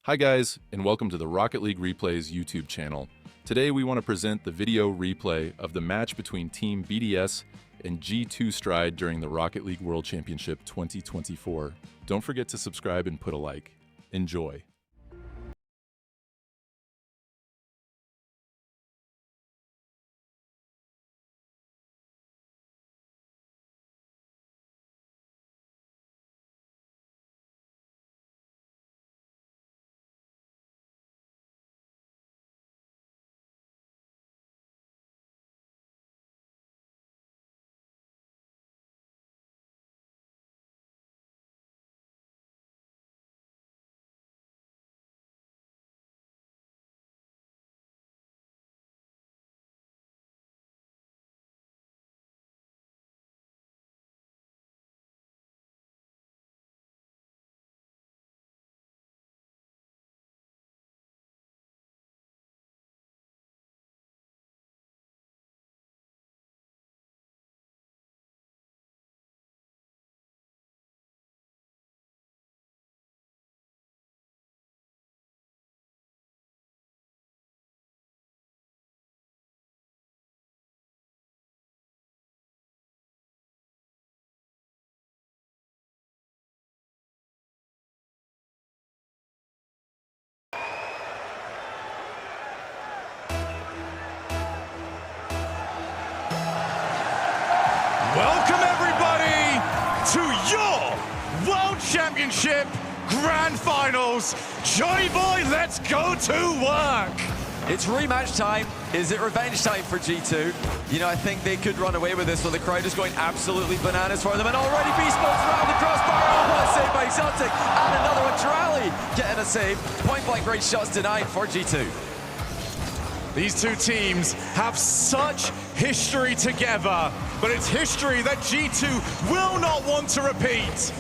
Hi guys, and welcome to the Rocket League Replays YouTube channel. Today we want to present the video replay of the match between Team BDS and G2 Stride during the Rocket League World Championship 2024. Don't forget to subscribe and put a like. Enjoy. Welcome everybody to your World Championship Grand Finals. Johnny boy, let's go to work. It's rematch time. Is it revenge time for G2? You know, I think they could run away with this, but the crowd is going absolutely bananas for them. And already Beast Mode's around the crossbar. Oh, what a save by Exotic. And another one, Drally getting a save. Point blank range shots denied for G2. These two teams have such history together, but it's history that G2 will not want to repeat.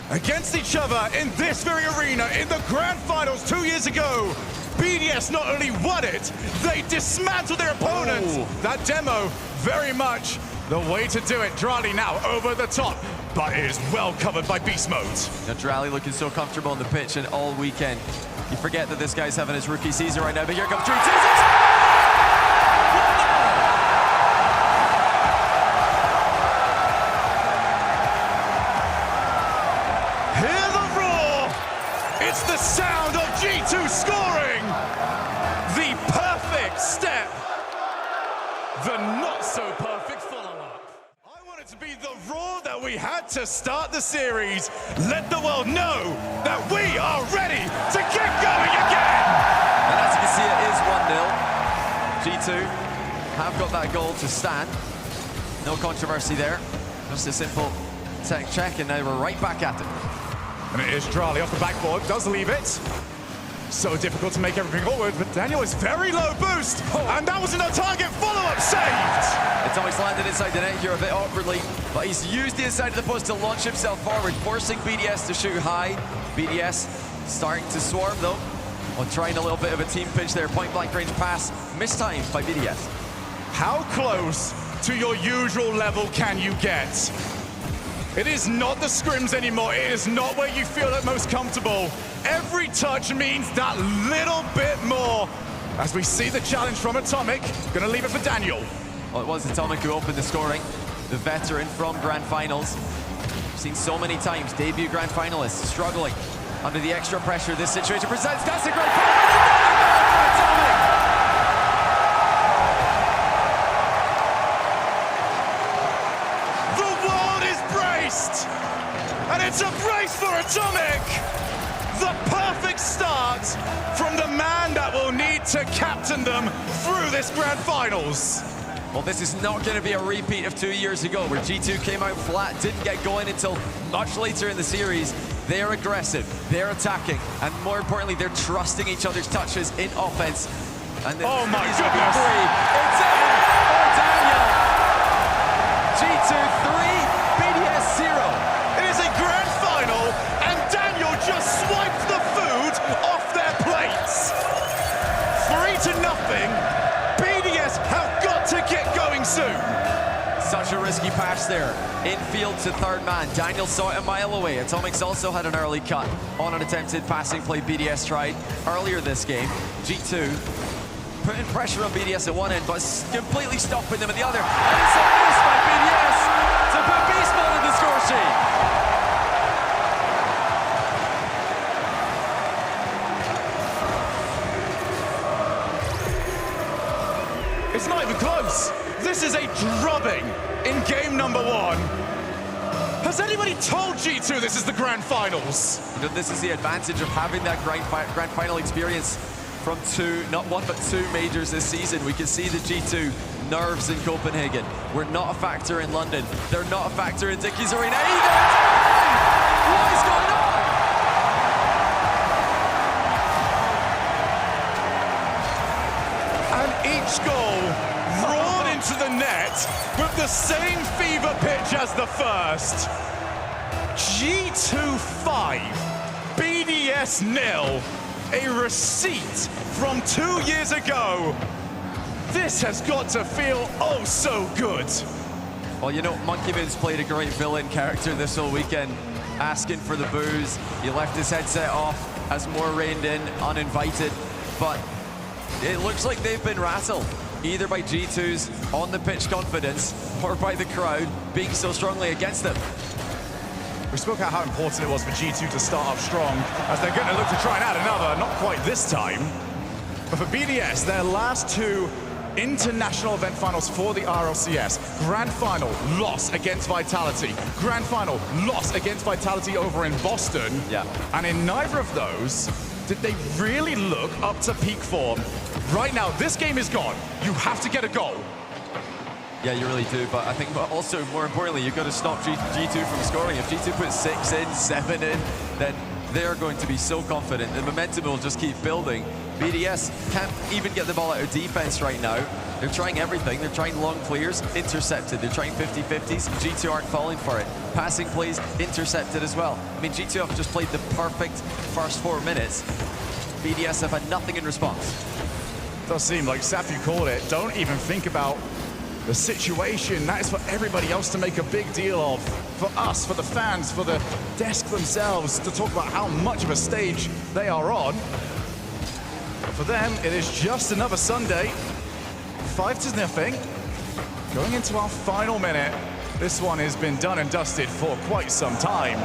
Against each other in this very arena in the Grand Finals 2 years ago, BDS not only won it, they dismantled their opponents. Oh. That demo, very much the way to do it. Drali now over the top, but it is well covered by Beast Mode. Now, Drally looking so comfortable on the pitch and all weekend. You forget that this guy's having his rookie season right now, but here comes G2. It's the sound of G2 scoring! The perfect step. The not-so-perfect follow-up. I want it to be the roar that we had to start the series. Let the world know that we are ready to get going again! And as you can see, it is 1-0. G2 have got that goal to stand. No controversy there. Just a simple tech check, and now we're right back at it. And it is Drali off the backboard, does leave it. So difficult to make everything forward, but Daniel is very low boost. And that was a target follow-up saved. It's always landed inside the net here a bit awkwardly, but he's used the inside of the post to launch himself forward, forcing BDS to shoot high. BDS starting to swarm though, on trying a little bit of a team pinch there. Point blank range pass, mistimed by BDS. How close to your usual level can you get? It is not the scrims anymore. It is not where you feel at most comfortable. Every touch means that little bit more. As we see the challenge from Atomic, gonna leave it for Daniel. Well, it was Atomic who opened the scoring, the veteran from Grand Finals. We've seen so many times debut Grand Finalists struggling under the extra pressure this situation presents. That's a great goal. Atomic! And it's a brace for Atomic! The perfect start from the man that will need to captain them through this Grand Finals. Well, this is not going to be a repeat of 2 years ago, where G2 came out flat, didn't get going until much later in the series. They're aggressive, they're attacking, and more importantly, they're trusting each other's touches in offense. And oh my goodness! It's in for Daniel! G2 3, BDS 0. It is a grand final, and Daniel just swiped the food off their plates. 3-0. BDS have got to get going soon. Such a risky pass there. Infield to third man. Daniel saw it a mile away. Atomic's also had an early cut on an attempted passing play BDS tried earlier this game. G2 putting pressure on BDS at one end, but completely stopping them at the other. And it's a miss by BDS to put Beast Mode in the score sheet. It's not even close. This is a drubbing in game number 1. Has anybody told G2 this is the grand finals? You know, this is the advantage of having that grand final experience from not one, but two majors this season. We can see the G2 nerves in Copenhagen. We're not a factor in London. They're not a factor in Dickies Arena either. What is going on? And each goal roared into the net with the same fever pitch as the first. G2 5, BDS 0. A receipt from 2 years ago. This has got to feel oh so good. Well, you know, Monkey Moon's played a great villain character this whole weekend, asking for the booze. He left his headset off as more rained in, uninvited. But it looks like they've been rattled, either by G2's on-the-pitch confidence or by the crowd being so strongly against them. We spoke about how important it was for G2 to start off strong, as they're going to look to try and add another, not quite this time. But for BDS, their last two international event finals for the RLCS. Grand final, loss against Vitality. Grand final, loss against Vitality over in Boston. Yeah. And in neither of those did they really look up to peak form. Right now, this game is gone. You have to get a goal. Yeah, you really do, but I think also, more importantly, you've got to stop G2 from scoring. If G2 puts 6 in, 7 in, then they're going to be so confident. The momentum will just keep building. BDS can't even get the ball out of defense right now. They're trying everything. They're trying long clears, intercepted. They're trying 50-50s. G2 aren't falling for it. Passing plays, intercepted as well. I mean, G2 have just played the perfect first 4 minutes. BDS have had nothing in response. It does seem like Safu called it. Don't even think about the situation. That is for everybody else to make a big deal of. For us, for the fans, for the desk themselves, to talk about how much of a stage they are on. But for them, it is just another Sunday. 5-0. Going into our final minute. This one has been done and dusted for quite some time.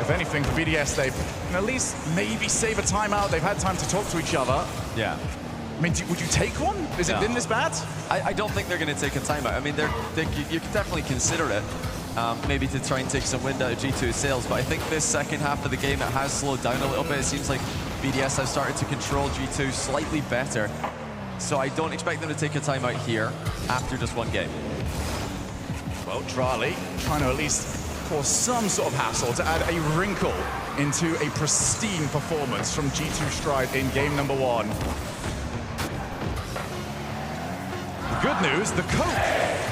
If anything, for BDS, they can at least maybe save a timeout. They've had time to talk to each other. Yeah. I mean, would you take one? Has it been this bad? I don't think they're going to take a timeout. I mean, you can definitely consider it, maybe to try and take some wind out of G2's sails. But I think this second half of the game, it has slowed down a little bit. It seems like BDS has started to control G2 slightly better. So I don't expect them to take a timeout here after just one game. Well, Drali trying to at least cause some sort of hassle to add a wrinkle into a pristine performance from G2 Stride in game number 1. Good news, the cope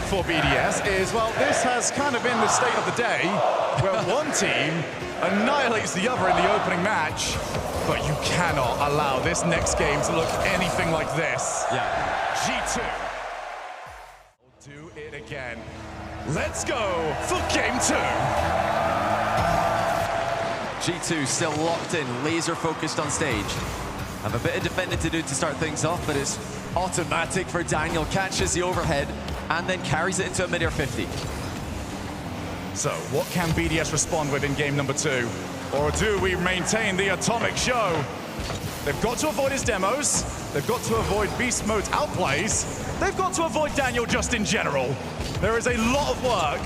for BDS is, well, this has kind of been the state of the day, where one team annihilates the other in the opening match, but you cannot allow this next game to look anything like this. Yeah. G2 will do it again. Let's go for game 2. G2 still locked in, laser focused on stage. Have a bit of defending to do to start things off, but it's automatic for Daniel. Catches the overhead and then carries it into a mid-air 50. So what can BDS respond with in game number 2? Or do we maintain the atomic show? They've got to avoid his demos. They've got to avoid Beast Mode's outplays. They've got to avoid Daniel just in general. There is a lot of work.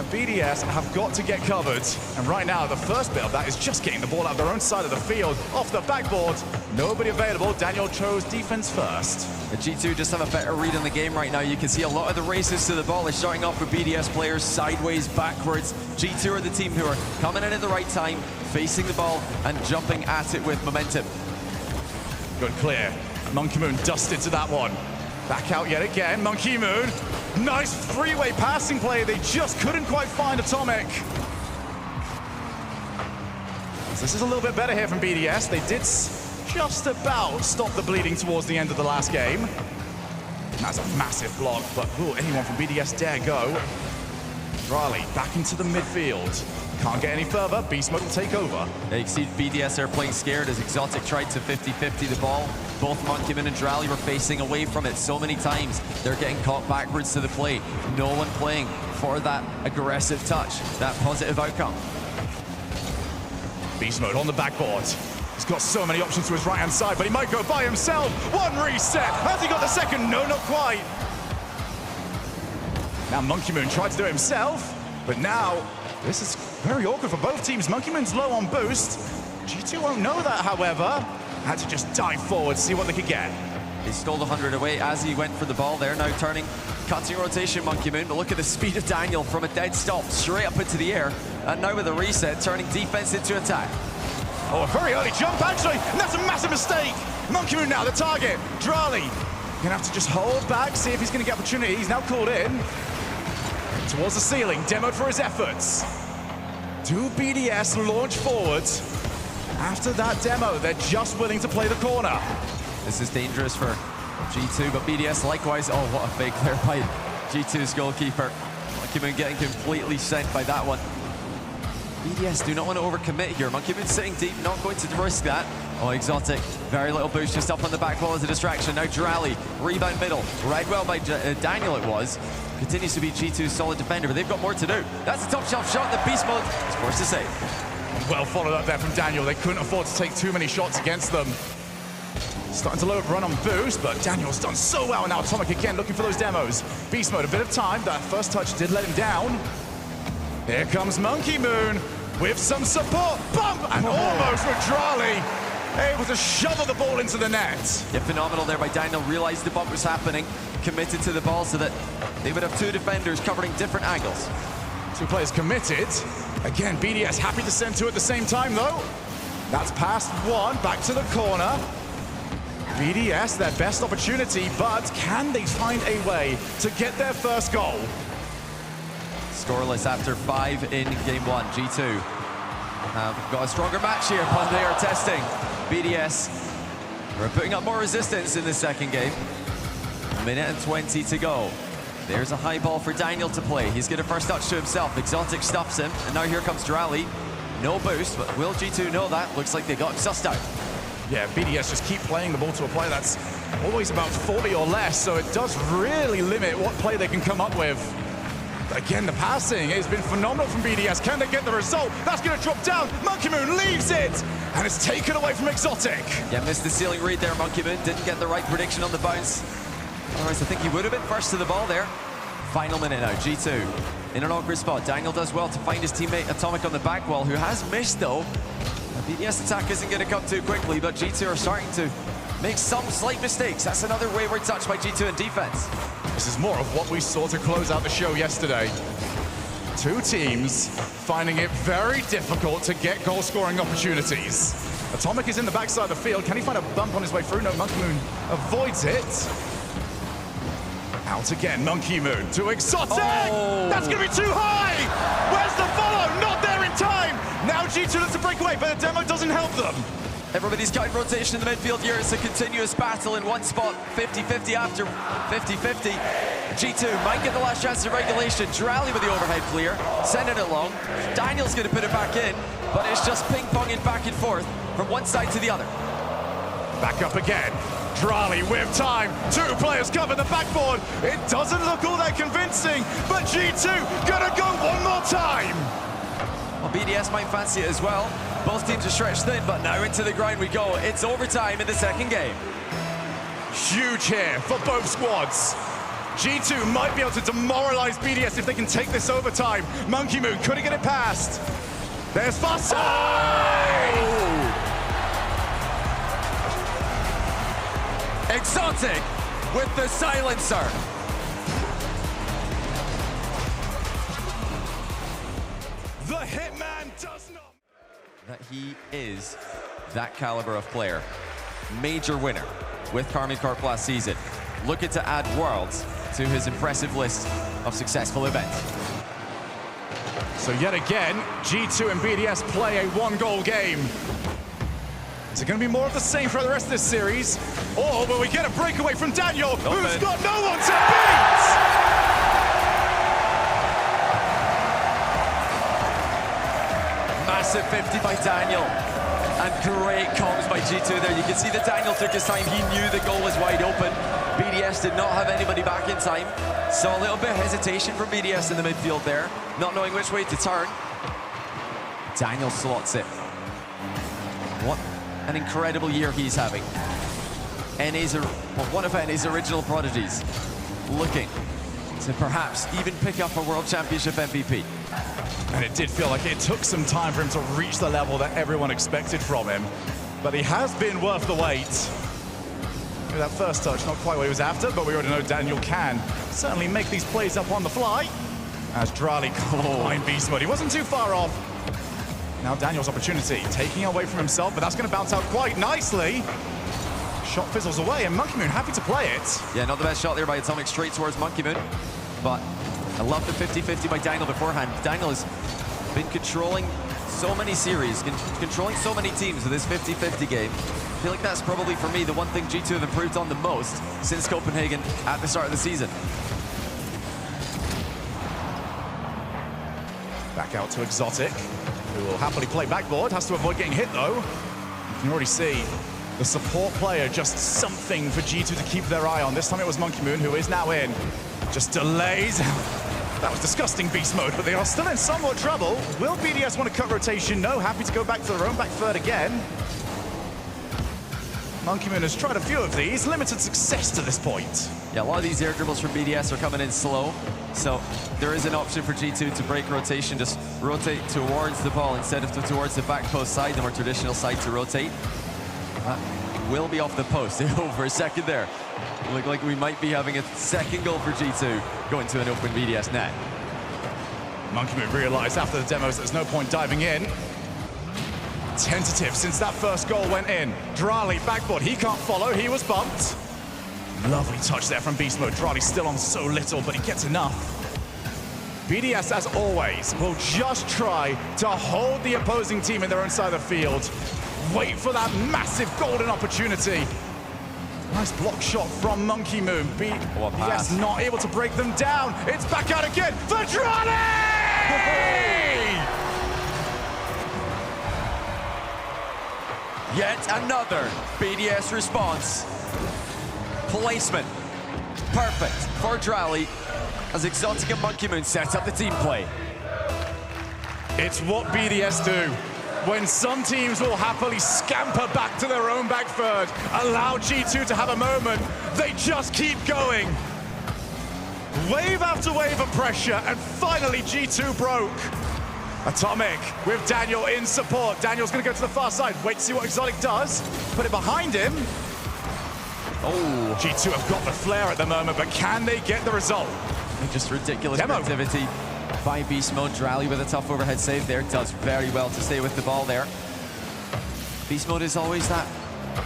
BDS have got to get covered. And right now, the first bit of that is just getting the ball out of their own side of the field, off the backboard. Nobody available. Daniel chose defense first. The G2 just have a better read on the game right now. You can see a lot of the races to the ball is starting off with BDS players sideways, backwards. G2 are the team who are coming in at the right time, facing the ball and jumping at it with momentum. Good clear. Monkey Moon dusted to that one. Back out yet again, Monkey Moon. Nice three-way passing play. They just couldn't quite find Atomic. So this is a little bit better here from BDS. They did just about stop the bleeding towards the end of the last game. That's a massive block, but will anyone from BDS dare go? Raleigh back into the midfield. Can't get any further. Beast Mode will take over. Yeah, you see BDS are playing scared as Exotic tried to 50-50 the ball. Both Monkeyman and Drally were facing away from it so many times. They're getting caught backwards to the play. No one playing for that aggressive touch, that positive outcome. Beast Mode on the backboard. He's got so many options to his right-hand side, but he might go by himself. One reset. Has he got the second? No, not quite. Now Monkey Moon tried to do it himself, but now this is very awkward for both teams. Monkey Moon's low on boost. G2 won't know that, however. Had to just dive forward, see what they could get. He stole the 100 away as he went for the ball there. Now turning, cutting rotation, Monkey Moon. But look at the speed of Daniel from a dead stop, straight up into the air. And now with a reset, turning defense into attack. Oh, a very early jump, actually. And that's a massive mistake. Monkey Moon now the target. Drally gonna have to just hold back, see if he's gonna get opportunity. He's now called in. Towards the ceiling, demoed for his efforts. Do BDS launch forward? After that demo, they're just willing to play the corner. This is dangerous for G2, but BDS likewise. Oh, what a fake there by G2's goalkeeper. Monkey Moon getting completely sent by that one. BDS do not want to overcommit here. Monkey Moon sitting deep, not going to risk that. Oh, Exotic, very little boost just up on the back wall as a distraction. Now Drally, rebound middle, read well by Daniel it was. Continues to be G2's solid defender, but they've got more to do. That's a top shelf shot that Beast Mode is forced to save. Well followed up there from Daniel. They couldn't afford to take too many shots against them. Starting to load run on boost, but Daniel's done so well. Now Atomic again looking for those demos. Beast Mode, a bit of time. That first touch did let him down. Here comes Monkey Moon with some support. Bump! And almost with Drally able to shovel the ball into the net. Yeah, phenomenal there by Daniel. Realized the bump was happening, committed to the ball so that they would have two defenders covering different angles. Two players committed. Again, BDS happy to send two at the same time, though. That's past one, back to the corner. BDS, their best opportunity, but can they find a way to get their first goal? Scoreless after 5 in game 1. G2 have got a stronger match here, but they are testing. BDS are putting up more resistance in the second game. A minute and 20 to go. There's a high ball for Daniel to play. He's got a first touch to himself. Exotic stuffs him, and now here comes Drally. No boost, but will G2 know that? Looks like they got sussed out. Yeah, BDS just keep playing the ball to a player that's always about 40 or less, so it does really limit what play they can come up with. Again, the passing has been phenomenal from BDS. Can they get the result? That's going to drop down. Monkey Moon leaves it, and it's taken away from Exotic. Yeah, missed the ceiling read there, Monkey Moon. Didn't get the right prediction on the bounce. Otherwise, I think he would have been first to the ball there. Final minute now, G2 in an awkward spot. Daniel does well to find his teammate Atomic on the back wall, who has missed, though. The BDS attack isn't going to come too quickly, but G2 are starting to make some slight mistakes. That's another wayward touch by G2 in defense. This is more of what we saw to close out the show yesterday. Two teams finding it very difficult to get goal-scoring opportunities. Atomic is in the backside of the field. Can he find a bump on his way through? No, Monkey Moon avoids it. Out again, Monkey Moon to Exotic! Oh. That's going to be too high! Where's the follow? Not there in time! Now G2 looks to break away, but the demo doesn't help them. Everybody's got rotation in the midfield here. It's a continuous battle in one spot. 50-50 after 50-50. G2 might get the last chance of regulation. Drally with the overhead clear, sending it long. Daniel's going to put it back in, but it's just ping-ponging back and forth from one side to the other. Back up again. Drally with time. Two players cover the backboard. It doesn't look all that convincing, but G2 gonna go one more time. Well, BDS might fancy it as well. Both teams are stretched thin, but now into the ground we go. It's overtime in the second game. Huge here for both squads. G2 might be able to demoralize BDS if they can take this overtime. Monkey Moon couldn't get it past. There's Fossey! Exotic with the silencer. The Hitman does not... That he is that caliber of player. Major winner with Karmine Corp last season. Looking to add Worlds to his impressive list of successful events. So yet again, G2 and BDS play a one-goal game. Is it going to be more of the same for the rest of this series? Or will we get a breakaway from Daniel, who's got no one to beat? Massive 50 by Daniel. And great comms by G2 there. You can see that Daniel took his time. He knew the goal was wide open. BDS did not have anybody back in time. So a little bit of hesitation from BDS in the midfield there, not knowing which way to turn. Daniel slots it. What an incredible year he's having. One of NA's original prodigies, looking to perhaps even pick up a World Championship MVP. And it did feel like it took some time for him to reach the level that everyone expected from him. But he has been worth the wait. That first touch, not quite what he was after, but we already know Daniel can certainly make these plays up on the fly. As Drali behind beast mode. He wasn't too far off. Now Daniel's opportunity, taking away from himself, but that's going to bounce out quite nicely. Shot fizzles away, and Monkey Moon happy to play it. Yeah, not the best shot there by Atomic, straight towards Monkey Moon. But I love the 50-50 by Daniel beforehand. Daniel has been controlling so many series, controlling so many teams with this 50-50 game. I feel like that's probably, for me, the one thing G2 have improved on the most since Copenhagen at the start of the season. Back out to Exotic, who will happily play backboard, has to avoid getting hit though. You can already see the support player, just something for G2 to keep their eye on. This time it was Monkey Moon, who is now in. Just delays. That was disgusting beast mode, but they are still in somewhat trouble. Will BDS want to cut rotation? No, happy to go back to their own back third again. Monkey Moon has tried a few of these, limited success to this point. Yeah, a lot of these air dribbles from BDS are coming in slow, so there is an option for G2 to break rotation, just rotate towards the ball instead of towards the back post side, the more traditional side to rotate. That will be off the post. Oh, for a second there. Look like we might be having a second goal for G2 going to an open BDS net. Monkey Moon realized after the demos there's no point diving in. Tentative since that first goal went in. Drali backboard, he can't follow, he was bumped. Lovely touch there from Beast Mode. Drali still on so little, but he gets enough. BDS, as always, will just try to hold the opposing team in their own side of the field. Wait for that massive golden opportunity. Nice block shot from Monkey Moon. BDS not able to break them down. It's back out again for Drali! Yet another BDS response. Placement. Perfect for Drali as Exotic and Monkey Moon set up the team play. It's what BDS do. When some teams will happily scamper back to their own back third, allow G2 to have a moment, they just keep going. Wave after wave of pressure, and finally G2 broke. Atomic with Daniel in support. Daniel's gonna go to the far side. Wait to see what Exotic does. Put it behind him. Oh, G2 have got the flair at the moment, but can they get the result? Just ridiculous activity by Beast Mode. Drali with a tough overhead save there. Does very well to stay with the ball there. Beast Mode is always that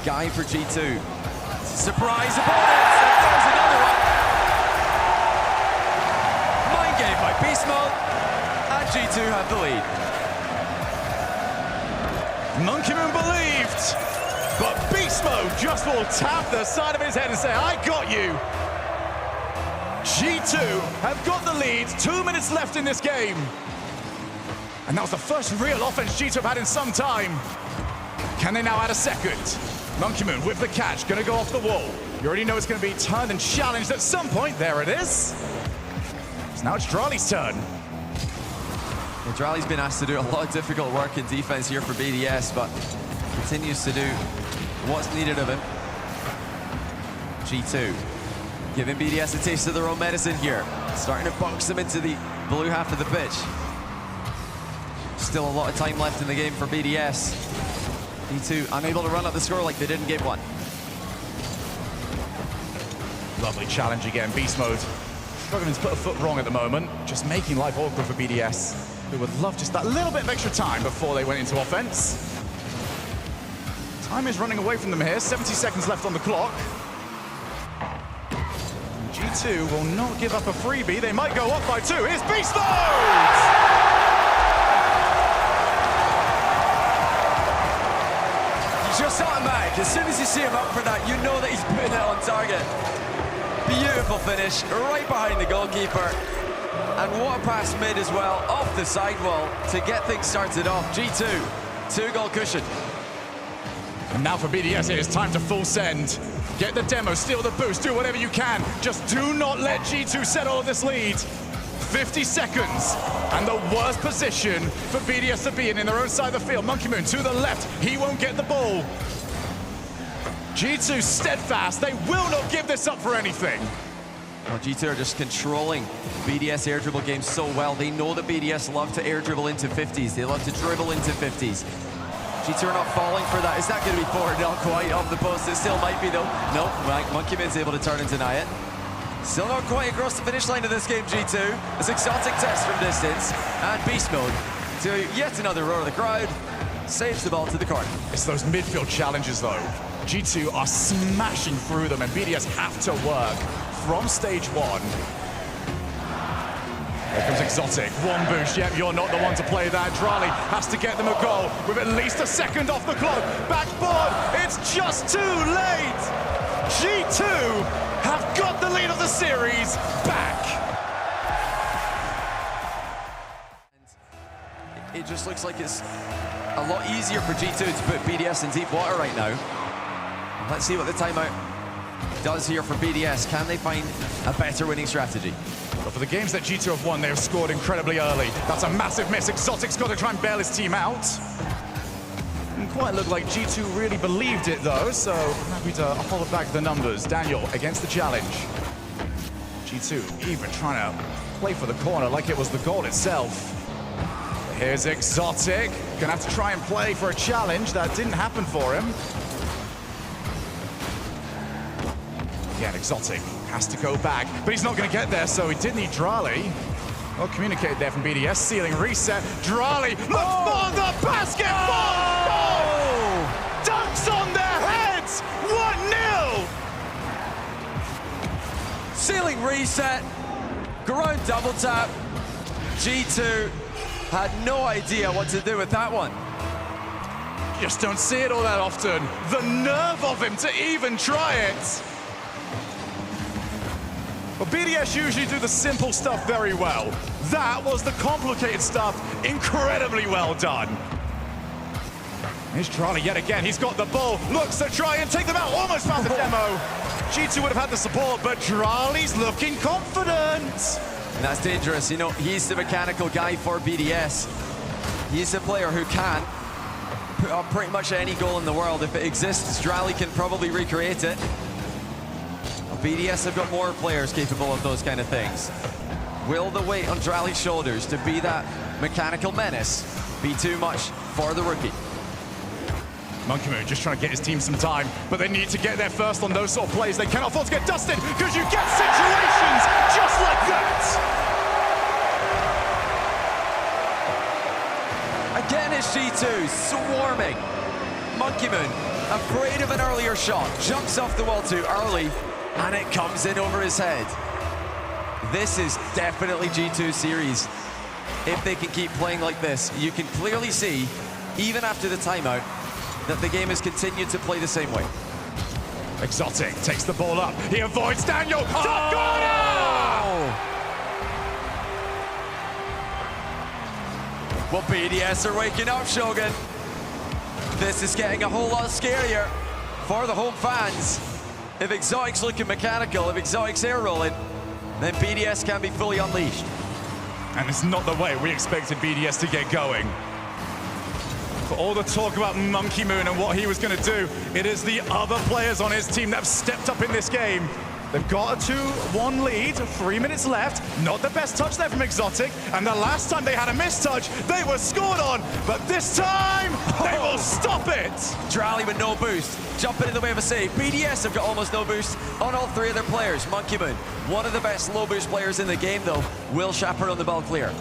guy for G2. Surprise opponents! And there's another one. Mind game by Beast Mode. And G2 have the lead. Monkey Moon believed, but Beast Mode just will tap the side of his head and say, I got you. G2 have got the lead, 2 minutes left in this game. And that was the first real offense G2 have had in some time. Can they now add a second? Monkey Moon with the catch, gonna go off the wall. You already know it's gonna be turned and challenged at some point. There it is. So now it's Drali's turn. Well, Drali's been asked to do a lot of difficult work in defense here for BDS, but continues to do what's needed of him. G2 giving BDS a taste of their own medicine here. Starting to box them into the blue half of the pitch. Still a lot of time left in the game for BDS. G2 unable to run up the score like they did in game one. Lovely challenge again, Beast Mode. Struggling to put a foot wrong at the moment. Just making life awkward for BDS. Who would love just that little bit of extra time before they went into offense. Time is running away from them here. 70 seconds left on the clock. G2 will not give up a freebie. They might go up by 2. Here's Beast Mode! You Just on back. As soon as you see him up for that, you know that he's putting it on target. Beautiful finish, right behind the goalkeeper. And what a pass mid as well, off the sidewall to get things started off. G2, 2-goal cushion. And now for BDS, it is time to full send. Get the demo, steal the boost, do whatever you can. Just do not let G2 settle this lead. 50 seconds, and the worst position for BDS to be in their own side of the field. Monkey Moon to the left, he won't get the ball. G2 steadfast, they will not give this up for anything. Well, G2 are just controlling BDS air dribble games so well. They know that BDS love to air dribble into 50s. They love to dribble into 50s. G2 are not falling for that. Is that going to be forward? Not quite off the post. It still might be, though. No, Monkey Moon's able to turn and deny it. Still not quite across the finish line of this game, G2. This exotic test from distance. And beast mode to yet another roar of the crowd. Saves the ball to the corner. It's those midfield challenges, though. G2 are smashing through them, and BDS have to work from stage one. Here comes Exotic. One boost. Yep, you're not the one to play that. Drali has to get them a goal with at least a second off the clock. Backboard. It's just too late. G2 have got the lead of the series back. It just looks like it's a lot easier for G2 to put BDS in deep water right now. Let's see what the timeout does here for BDS. Can they find a better winning strategy? But for the games that G2 have won, they have scored incredibly early. That's a massive miss. Exotic's got to try and bail his team out. Didn't quite look like G2 really believed it, though, so happy to hold back the numbers. Daniel against the challenge. G2 even trying to play for the corner like it was the goal itself. Here's Exotic. Gonna have to try and play for a challenge. That didn't happen for him. Again, Exotic has to go back, but he's not going to get there, so he did need Drali. Well communicated there from BDS. Ceiling reset. Drali looks for the basket. Oh! Dunks on their heads. 1-0. Ceiling reset. Ground double tap. G2 had no idea what to do with that one. Just don't see it all that often. The nerve of him to even try it. But BDS usually do the simple stuff very well. That was the complicated stuff incredibly well done. Here's Charlie yet again. He's got the ball. Looks to try and take them out. Almost found the demo. G2 would have had the support, but Drali's looking confident. And that's dangerous. You know, he's the mechanical guy for BDS. He's a player who can put up pretty much any goal in the world. If it exists, Drali can probably recreate it. BDS have got more players capable of those kind of things. Will the weight on Drali's shoulders to be that mechanical menace be too much for the rookie? Monkey Moon just trying to get his team some time, but they need to get there first on those sort of plays. They cannot afford to get dusted because you get situations just like that. Again, it's G2 swarming. Monkey Moon, afraid of an earlier shot, jumps off the wall too early, and it comes in over his head. This is definitely G2 series. If they can keep playing like this, you can clearly see, even after the timeout, that the game has continued to play the same way. Exotic takes the ball up. He avoids Daniel. Top corner! Well, BDS are waking up, Shogun. This is getting a whole lot scarier for the home fans. If Exotic's looking mechanical, if Exotic's air rolling, then BDS can be fully unleashed. And it's not the way we expected BDS to get going. For all the talk about Monkey Moon and what he was going to do, it is the other players on his team that have stepped up in this game. They've got a 2-1 lead, 3 minutes left. Not the best touch there from Exotic. And the last time they had a mistouch, they were scored on. But this time, they will stop it. Drali with no boost, jumping in the way of a save. BDS have got almost no boost on all three of their players. Monkey Moon, one of the best low boost players in the game though, will chaperone the ball clear.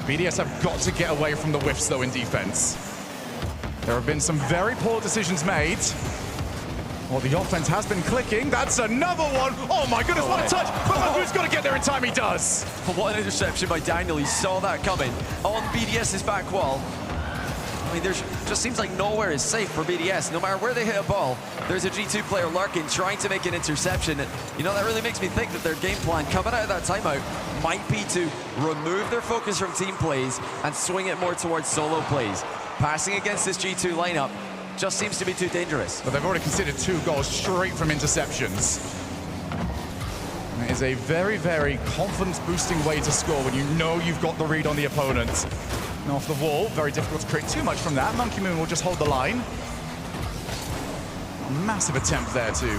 BDS have got to get away from the whiffs though in defense. There have been some very poor decisions made. Well, the offense has been clicking. That's another one. Oh my goodness, what a touch. But Mabu's got to get there in time, he does. What an interception by Daniel. He saw that coming on BDS's back wall. mean, there's just seems like nowhere is safe for BDS. No matter where they hit a ball, there's a G2 player lurking, trying to make an interception. And, you know, that really makes me think that their game plan coming out of that timeout might be to remove their focus from team plays and swing it more towards solo plays. Passing against this G2 lineup just seems to be too dangerous. But they've already considered 2 goals straight from interceptions. It is a very, very confidence-boosting way to score when you know you've got the read on the opponent. And off the wall, very difficult to create too much from that. Monkey Moon will just hold the line. A massive attempt there to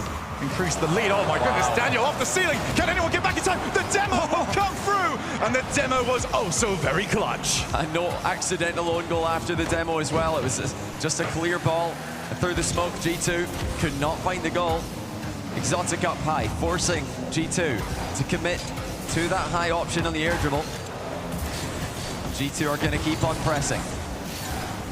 increase the lead. Oh my goodness, Daniel off the ceiling. Can anyone get back in time? The demo will come through. And the demo was oh so very clutch. And no accidental own goal after the demo as well. It was just a clear ball through the smoke. G2 could not find the goal. Exotic up high, forcing G2 to commit to that high option on the air dribble. G2 are going to keep on pressing.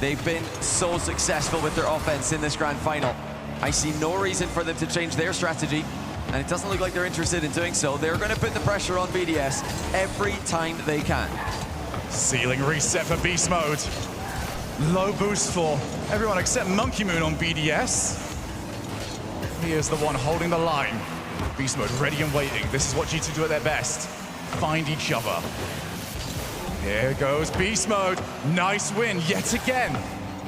They've been so successful with their offense in this grand final. I see no reason for them to change their strategy, and it doesn't look like they're interested in doing so. They're going to put the pressure on BDS every time they can. Ceiling reset for Beast Mode. Low boost for everyone except Monkey Moon on BDS. He is the one holding the line. Beast Mode ready and waiting. This is what G2 do at their best. Find each other. Here goes Beast Mode. Nice win yet again.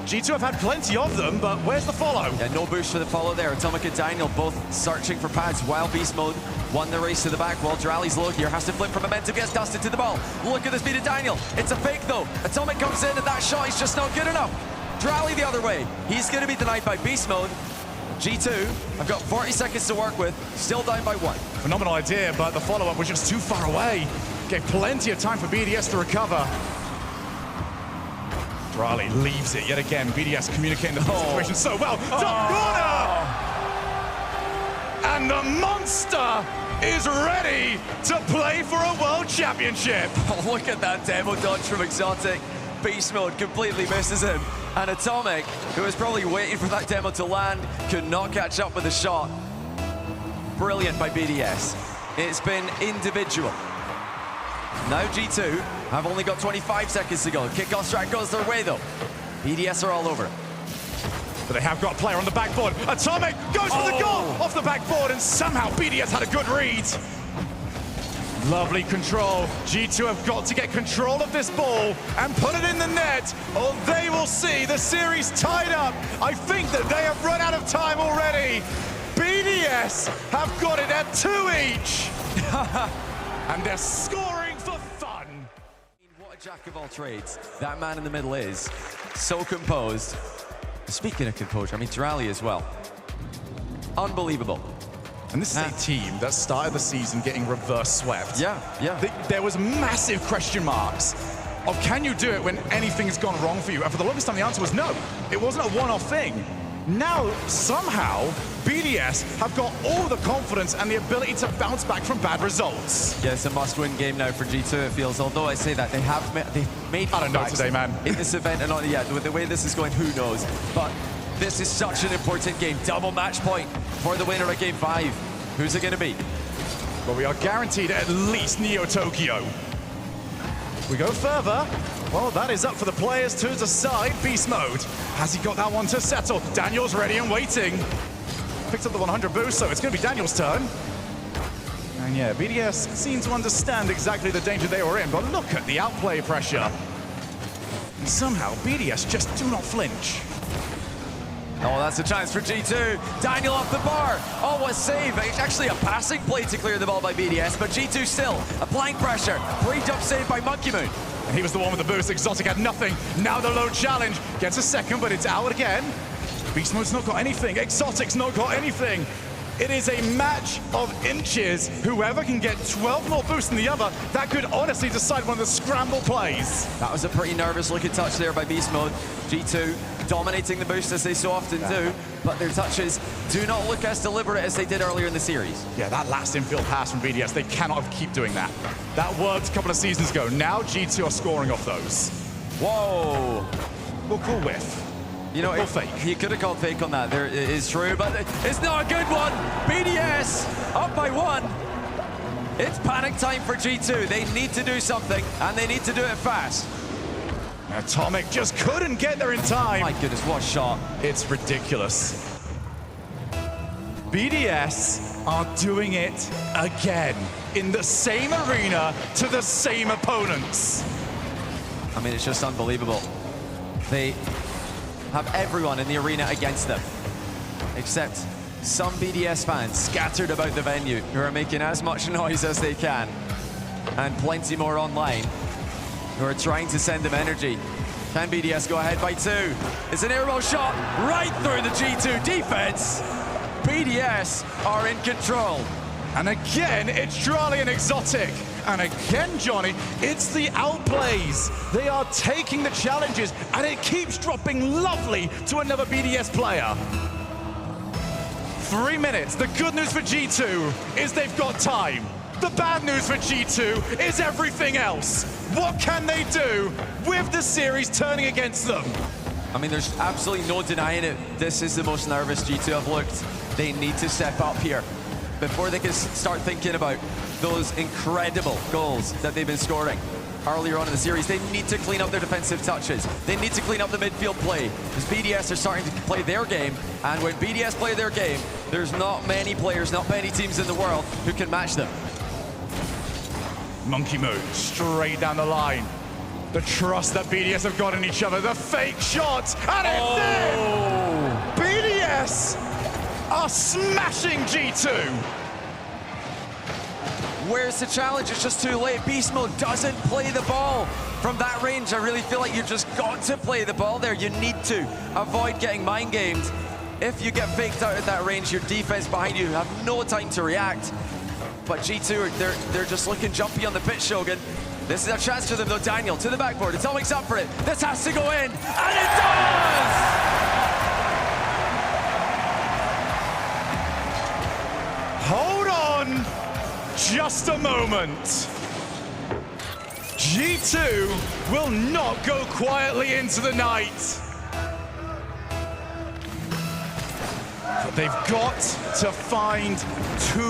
G2 have had plenty of them, but where's the follow? Yeah, no boost for the follow there. Atomic and Daniel both searching for pads while Beast Mode won the race to the back wall. Drali's low here, has to flip for momentum, gets dusted to the ball. Look at the speed of Daniel. It's a fake though. Atomic comes in and that shot is just not good enough. Drali the other way. He's going to be denied by Beast Mode. G2 have got 40 seconds to work with, still down by 1. Phenomenal idea, but the follow-up was just too far away. Gave plenty of time for BDS to recover. Drali leaves it yet again. BDS communicating the situation so well. Top corner! And the monster is ready to play for a world championship. Oh, look at that demo dodge from Exotic. Beast Mode completely misses him. And Atomic, who was probably waiting for that demo to land, could not catch up with the shot. Brilliant by BDS. It's been individual. Now G2 have only got 25 seconds to go. Kickoff strat goes their way though. BDS are all over it. But they have got a player on the backboard. Atomic goes for the goal off the backboard, and somehow BDS had a good read. Lovely control. G2 have got to get control of this ball and put it in the net, or they will see the series tied up. I think that they have run out of time already. BDS have got it at 2 each. And they're scoring for fun. What a jack of all trades that man in the middle is. So composed. Speaking of composure, I mean, Drali as well. Unbelievable. And this is a team that started the season getting reverse swept. Yeah. There was massive question marks of can you do it when anything's gone wrong for you? And for the longest time, the answer was no. It wasn't a one-off thing. Now, somehow, BDS have got all the confidence and the ability to bounce back from bad results. Yeah, it's a must-win game now for G2, it feels. Although I say that, they've made I don't know today, man. In this event, and not yet. With the way this is going, who knows? But this is such an important game. Double match point for the winner of Game 5. Who's it going to be? Well, we are guaranteed at least Neo Tokyo. We go further. Well, that is up for the players to decide. Beast Mode. Has he got that one to settle? Daniel's ready and waiting. Picked up the 100 boost, so it's going to be Daniel's turn. And yeah, BDS seem to understand exactly the danger they were in, but look at the outplay pressure. And somehow, BDS just do not flinch. Oh, that's a chance for G2. Daniel off the bar. Oh, what a save. It's actually a passing play to clear the ball by BDS, but G2 still applying pressure. Pre-jump save by Monkey Moon. And he was the one with the boost. Exotic had nothing. Now the low challenge. Gets a second, but it's out again. Beast Mode's not got anything. Exotic's not got anything. It is a match of inches. Whoever can get 12 more boosts than the other, that could honestly decide one of the scramble plays. That was a pretty nervous looking touch there by Beast Mode. G2 dominating the boost as they so often do, but their touches do not look as deliberate as they did earlier in the series. Yeah, that last infield pass from BDS, they cannot keep doing that. That worked a couple of seasons ago. Now G2 are scoring off those. Whoa. We'll call whiff. You know, fake. He could have called fake on that. There is true, but it's not a good one. BDS up by 1. It's panic time for G2. They need to do something, and they need to do it fast. Atomic just couldn't get there in time. My goodness, what a shot. It's ridiculous. BDS are doing it again in the same arena to the same opponents. I mean, it's just unbelievable. They have everyone in the arena against them, except some BDS fans scattered about the venue who are making as much noise as they can, and plenty more online who are trying to send them energy. Can BDS go ahead by 2? It's an airball shot right through the G2 defense. BDS are in control. And again, it's Drali and Exotic. And again, Johnny, it's the outplays. They are taking the challenges, and it keeps dropping lovely to another BDS player. 3 minutes. The good news for G2 is they've got time. The bad news for G2 is everything else. What can they do with the series turning against them? I mean, there's absolutely no denying it. This is the most nervous G2 have looked. They need to step up here before they can start thinking about those incredible goals that they've been scoring earlier on in the series. They need to clean up their defensive touches. They need to clean up the midfield play, because BDS are starting to play their game, and when BDS play their game, there's not many players, not many teams in the world who can match them. Monkey Moon straight down the line. The trust that BDS have got in each other, the fake shot, and it's in! BDS are smashing G2. Where's the challenge? It's just too late. Beast Mode doesn't play the ball from that range. I really feel like you've just got to play the ball there. You need to avoid getting mind gamed. If you get faked out at that range, your defense behind you have no time to react. But G2, they're just looking jumpy on the pitch, Shogun. This is a chance for them though. Daniel to the backboard. Atomic's up for it. This has to go in, and it does! Hold on just a moment. G2 will not go quietly into the night. But they've got to find 2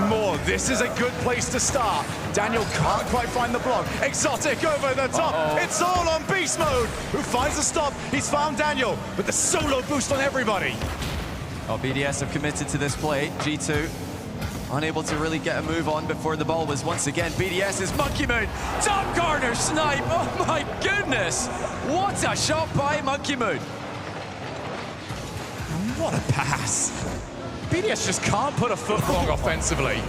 more. This is a good place to start. Daniel can't quite find the block. Exotic over the top. It's all on Beast Mode, who finds the stop. He's found Daniel with the solo boost on everybody. Oh, BDS have committed to this play. G2 unable to really get a move on before the ball was once again BDS's Monkey Moon. Top corner snipe. Oh my goodness. What a shot by Monkey Moon. What a pass. BDS just can't put a foot wrong offensively.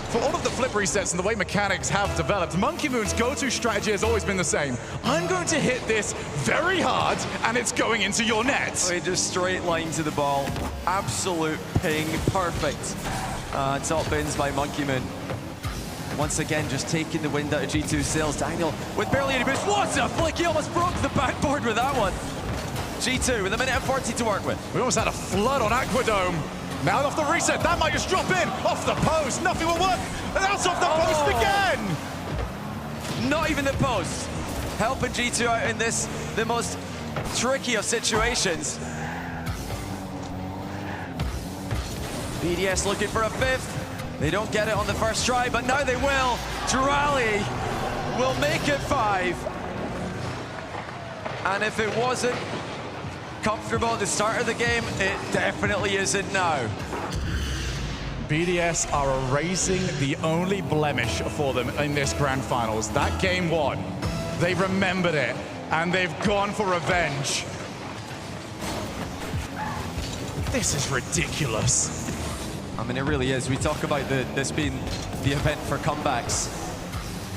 For all of the flip resets and the way mechanics have developed, Monkey Moon's go-to strategy has always been the same. I'm going to hit this very hard, and it's going into your net. Just straight line to the ball. Absolute ping. Perfect. Top bins by Monkey Moon. Once again, just taking the wind out of G2's sails. Daniel with barely any boost. What a flick! He almost broke the backboard with that one. G2 with a minute and 40 to work with. We almost had a flood on Aquadome. Now off the reset, that might just drop in. Off the post, nothing will work. And that's off the post again. Not even the post. Helping G2 out in this, the most tricky of situations. BDS looking for a 5th. They don't get it on the first try, but now they will. Drali will make it 5. And if it wasn't comfortable at the start of the game, it definitely isn't now. BDS are erasing the only blemish for them in this grand finals. That game 1, they remembered it, and they've gone for revenge. This is ridiculous. I mean, it really is. We talk about this being the event for comebacks.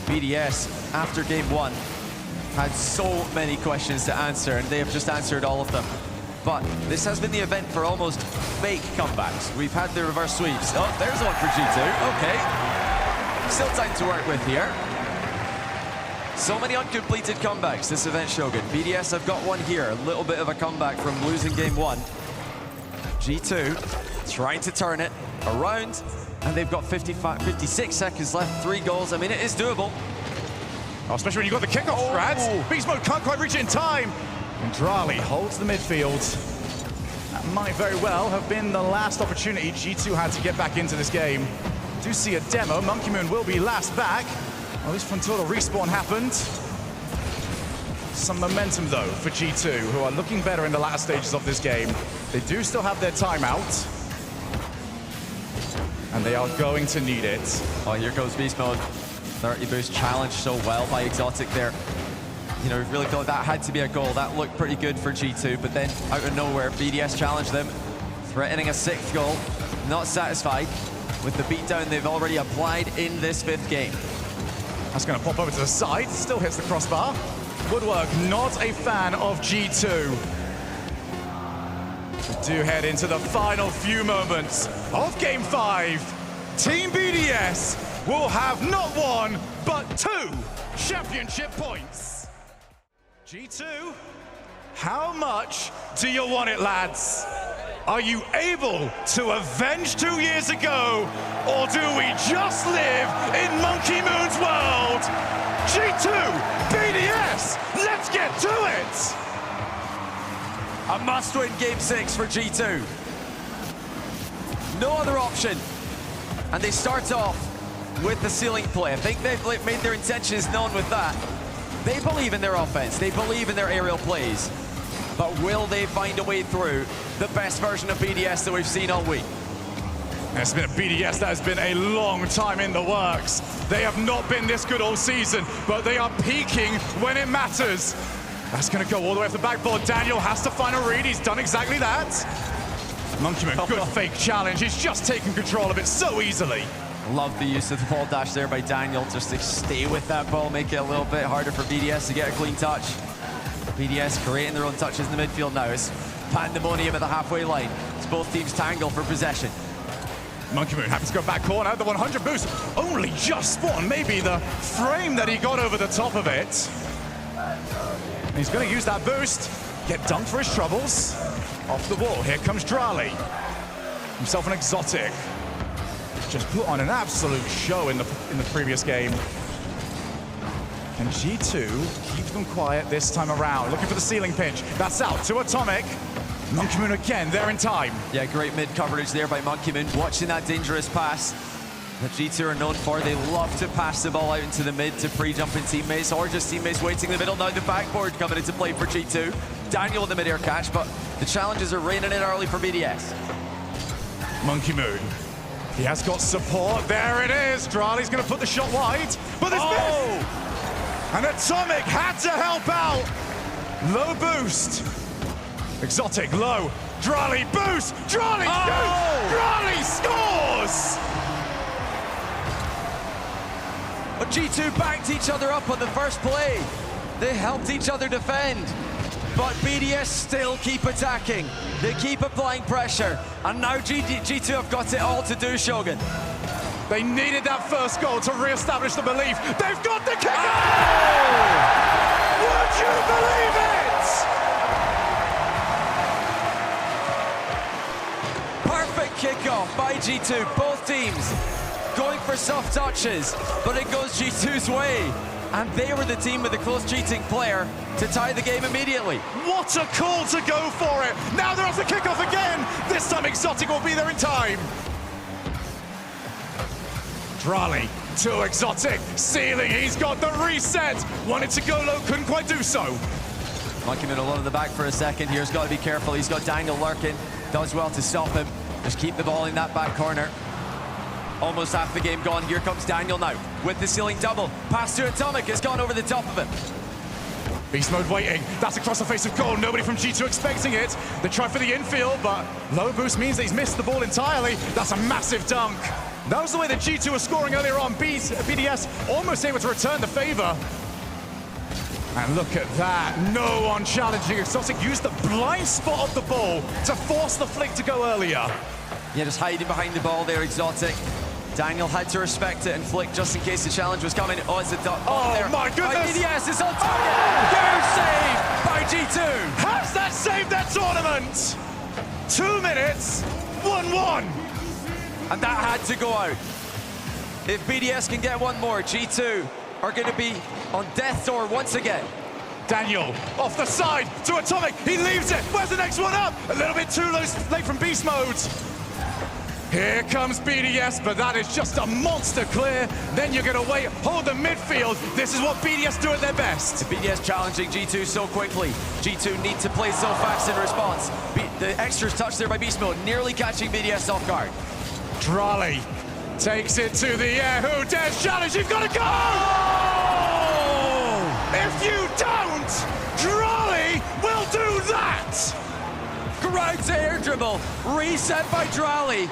BDS, after game 1, had so many questions to answer, and they have just answered all of them. But this has been the event for almost fake comebacks. We've had the reverse sweeps. Oh, there's one for G2. Okay. Still time to work with here. So many uncompleted comebacks this event, Shogun. BDS have got one here. A little bit of a comeback from losing game 1. G2 trying to turn it around, and they've got 56 seconds left, 3 goals. I mean, it is doable. Oh, especially when you got the kickoff strats. Beast Mode can't quite reach it in time. And Drali holds the midfield. That might very well have been the last opportunity G2 had to get back into this game. Do see a demo. Monkey Moon will be last back. At least until the respawn happened. some momentum, though, for G2, who are looking better in the latter stages of this game. They do still have their timeout, and they are going to need it. Oh, here goes Beast Mode. 30 boost challenged so well by Exotic there. You know, we really thought that had to be a goal. That looked pretty good for G2, but then out of nowhere, BDS challenged them, threatening a 6th goal. Not satisfied with the beatdown they've already applied in this 5th game. That's going to pop over to the side, still hits the crossbar. Woodwork, not a fan of G2. We do head into the final few moments of Game 5. Team BDS will have not 1, but 2 championship points. G2, how much do you want it, lads? Are you able to avenge 2 years ago, or do we just live in Monkey Moon's world? G2, BDS, let's get to it! A must-win Game 6 for G2. No other option. And they start off with the ceiling play. I think they've made their intentions known with that. They believe in their offense. They believe in their aerial plays. But will they find a way through the best version of BDS that we've seen all week? It's been a BDS that has been a long time in the works. They have not been this good all season, but they are peaking when it matters. That's going to go all the way off the backboard. Daniel has to find a read. He's done exactly that. Monkey Moon, good fake challenge. He's just taken control of it so easily. Love the use of the ball dash there by Daniel, just to stay with that ball, make it a little bit harder for BDS to get a clean touch. BDS creating their own touches in the midfield now. It's pandemonium at the halfway line. It's both teams tangle for possession. Monkey Moon happens to go back corner. The 100 boost only just spawned. Maybe the frame that he got over the top of it. And he's going to use that boost. Get dunked for his troubles. Off the wall. Here comes Drali. Himself an Exotic. Just put on an absolute show in the previous game. And G2 keeps them quiet this time around. Looking for the ceiling pinch. That's out to Atomic. Monkey Moon again, there in time. Yeah, great mid coverage there by Monkey Moon, watching that dangerous pass that G2 are known for. They love to pass the ball out into the mid to pre-jumping teammates, or just teammates waiting in the middle. Now the backboard coming into play for G2. Daniel with the mid-air catch, but the challenges are raining in early for BDS. Monkey Moon. He has got support. There it is. Drali's going to put the shot wide, but there's miss. And Atomic had to help out. Low boost. Exotic low. Drali boost. Drali shoots. Drali scores. But G2 backed each other up on the first play. They helped each other defend. But BDS still keep attacking. They keep applying pressure. And now G2 have got it all to do, Shogun. They needed that first goal to re-establish the belief. They've got the kick! Would you believe it? Perfect kickoff by G2. Both teams going for soft touches, but it goes G2's way. And they were the team with the close cheating player to tie the game immediately. What a call to go for it! Now they're off the kickoff again! This time Exotic will be there in time. Drali to Exotic, ceiling, he's got the reset. Wanted to go low, couldn't quite do so. Monkey Moon alone in the back for a second here. He's got to be careful. He's got Daniel lurking. Does well to stop him. Just keep the ball in that back corner. Almost half the game gone. Here comes Daniel now with the ceiling double. Pass to Atomic. It's gone over the top of him. Beast mode waiting. That's across the face of goal. Nobody from G2 expecting it. They try for the infield, but low boost means that he's missed the ball entirely. That's a massive dunk. That was the way that G2 was scoring earlier on. BDS almost able to return the favor. And look at that. No one challenging. Exotic used the blind spot of the ball to force the flick to go earlier. Yeah, just hiding behind the ball there, Exotic. Daniel had to respect it and flick just in case the challenge was coming. Oh, it's a dot. Oh, there. My goodness. BDS is on target. Huge save by G2. Has that saved their tournament? 2 minutes, 1-1. And that had to go out. If BDS can get one more, G2 are going to be on death's door once again. Daniel off the side to Atomic. He leaves it. Where's the next one up? A little bit too late from beast mode. Here comes BDS, but that is just a monster clear. Then you're gonna wait, hold the midfield. This is what BDS do at their best. BDS challenging G2 so quickly. G2 need to play so fast in response. The extras touch there by Beast Mode, nearly catching BDS off guard. Drali takes it to the air. Who dares challenge? You've got to go! Oh! If you don't, Drali will do that! Ground's air dribble, reset by Drali.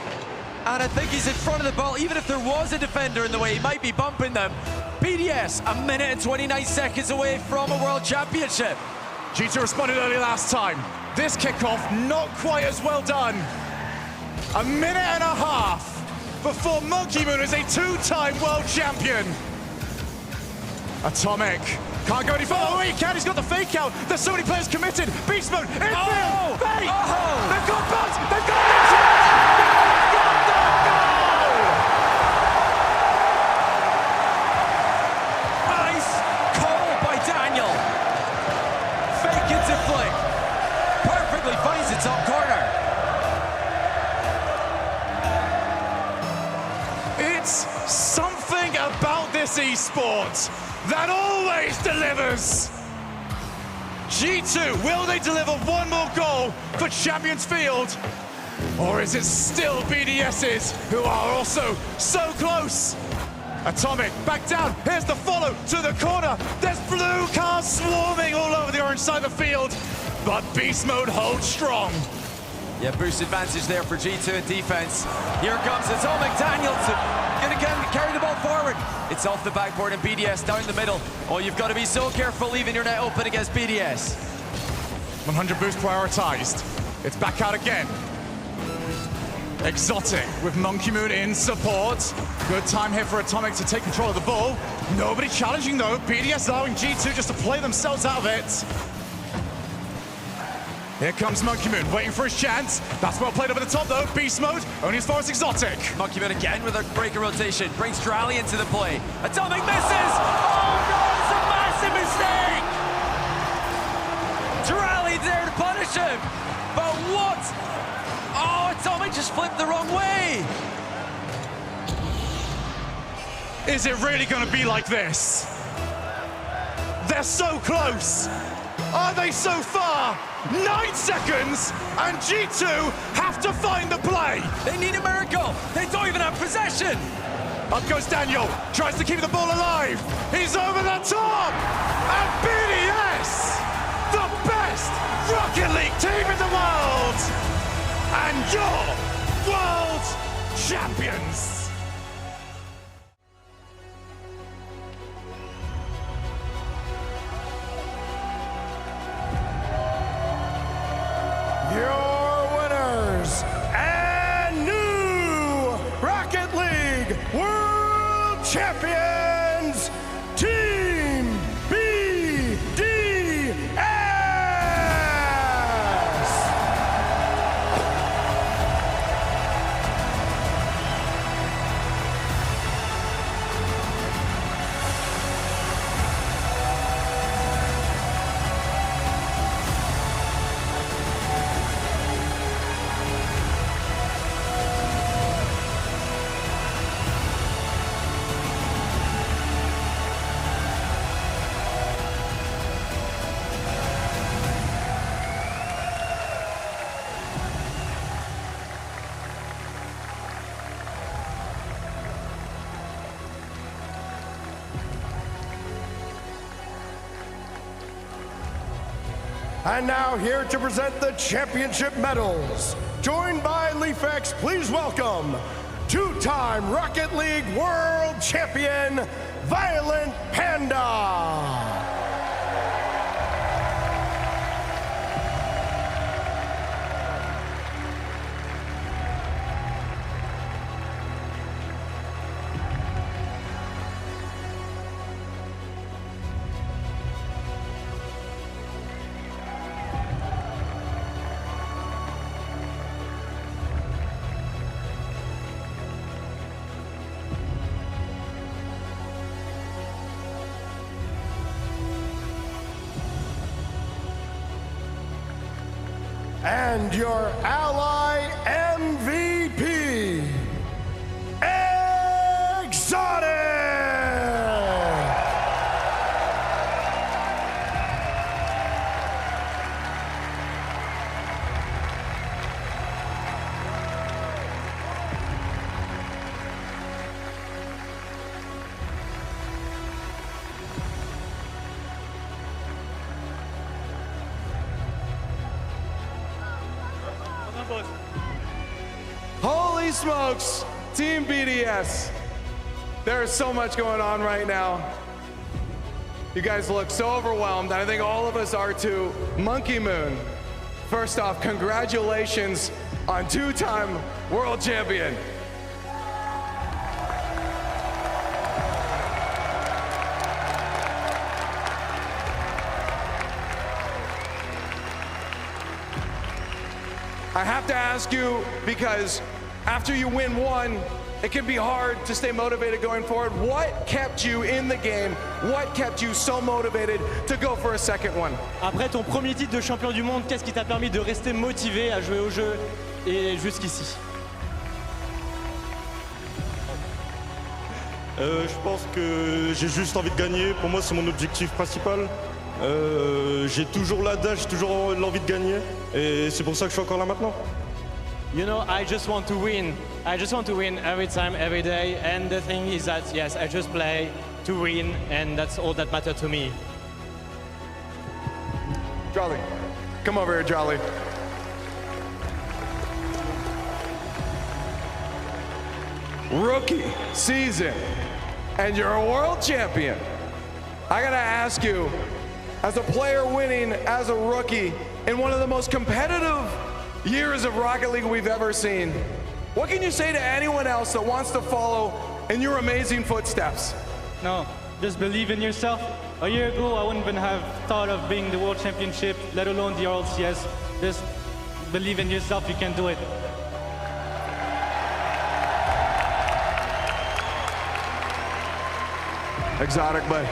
And I think he's in front of the ball. Even if there was a defender in the way, he might be bumping them. BDS, a minute and 29 seconds away from a world championship. G2 responded early last time. This kickoff, not quite as well done. A minute and a half before Monkey Moon is a two-time world champion. Atomic can't go any further. Oh, he can. He's got the fake out. There's so many players committed. Beast Mode, infield, fake. Oh. They've got bounce. They've got it. Nice call by Daniel. Fake into flick. Perfectly finds the top corner. It's something about this esports that always delivers. G2, will they deliver one more goal for Champions Field? Or is it still BDS's who are also so close? Atomic, back down, here's the follow to the corner. There's blue cars swarming all over the orange side of the field, but Beast Mode holds strong. Yeah, boost advantage there for G2 in defense. Here comes Atomic. Danielson gonna carry the ball forward. It's off the backboard and BDS down the middle. Oh, you've got to be so careful leaving your net open against BDS. 100 boost prioritized. It's back out again. Exotic with Monkey Moon in support. Good time here for Atomic to take control of the ball. Nobody challenging though. BDS allowing G2 just to play themselves out of it. Here comes Monkey Moon, waiting for his chance. That's well played over the top though. Beast Mode, only as far as Exotic. Monkey Moon again with a breaker rotation. Brings Drali into the play. Atomic misses! Oh no, it's a massive mistake! Drali there to punish him. But what? Oh, Atomic just flipped the wrong way. Is it really gonna be like this? They're so close. Are they so far? 9 seconds, and G2 have to find the play. They need a miracle. They don't even have possession. Up goes Daniel, tries to keep the ball alive. He's over the top, and BDS, the best Rocket League team in the world, and your world champions. Your winners and new Rocket League World Champions, Team BDS! And now here to present the championship medals. Joined by LeafX, please welcome two-time Rocket League World Champion, Violent Panda. And your ally MVP, Holy smokes, Team BDS. There is so much going on right now. You guys look so overwhelmed, and I think all of us are too. Monkey Moon, first off, congratulations on two-time world champion. I have to ask you, because after you win one, it can be hard to stay motivated going forward. What kept you in the game? What kept you so motivated to go for a second one? Après ton premier titre de champion du monde, qu'est-ce qui t'a permis de rester motivé à jouer au jeu et jusqu'ici? Je pense que j'ai juste envie de gagner. Pour moi, c'est mon objectif principal. J'ai toujours l'adage, j'ai toujours l'envie de gagner. Et c'est pour ça que je suis encore là maintenant. You know, I just want to win. I just want to win every time, every day. And the thing is that, yes, I just play to win, and that's all that matters to me. Jolly, come over here, Jolly. Rookie season, and you're a world champion. I gotta ask you, as a player winning as a rookie in one of the most competitive years of Rocket League we've ever seen, what can you say to anyone else that wants to follow in your amazing footsteps? No, just believe in yourself. A year ago, I wouldn't even have thought of being the World Championship, let alone the RLCS. Just believe in yourself, you can do it. Exotic, but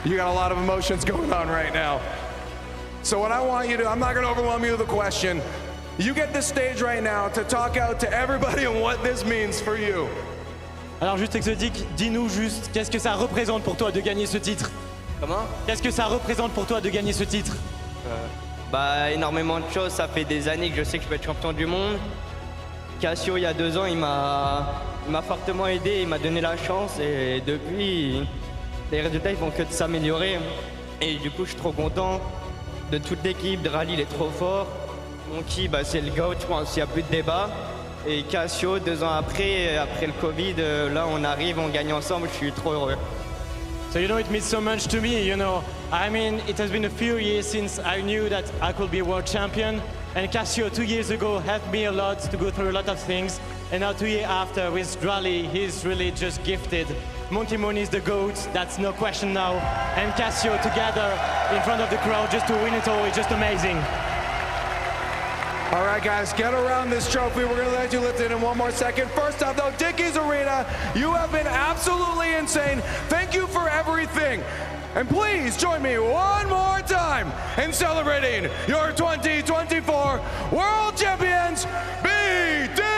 you got a lot of emotions going on right now. So what I want you to, I'm not gonna overwhelm you with a question. You get this stage right now to talk out to everybody and what this means for you. Alors juste Exotic, dis-nous juste, qu'est-ce que ça représente pour toi de gagner ce titre? Comment? Qu'est-ce que ça représente pour toi de gagner ce titre? Bah énormément de choses, ça fait des années que je sais que je peux être champion du monde. Cassio il y a 2 ans, il m'a fortement aidé, il m'a donné la chance et depuis les résultats ils vont que de s'améliorer. Et du coup je suis trop content de toute l'équipe, de Rally il est trop fort. Monkey bah, c'est le GOAT, je pense, il n'y a plus de débat. Et Cassio 2 ans après le Covid, là on arrive, on gagne ensemble, je suis trop heureux. So you know, it means so much to me, you know. I mean, it has been a few years since I knew that I could be a world champion. And Cassio 2 years ago helped me a lot to go through a lot of things. And now 2 years after with Drally, he's really just gifted. Monkey Moon is the GOAT, that's no question now. And Cassio together in front of the crowd just to win it all is just amazing. All right, guys, get around this trophy. We're gonna let you lift it in one more second. First off, though, Dickies Arena, you have been absolutely insane. Thank you for everything. And please join me one more time in celebrating your 2024 World Champions, BDS!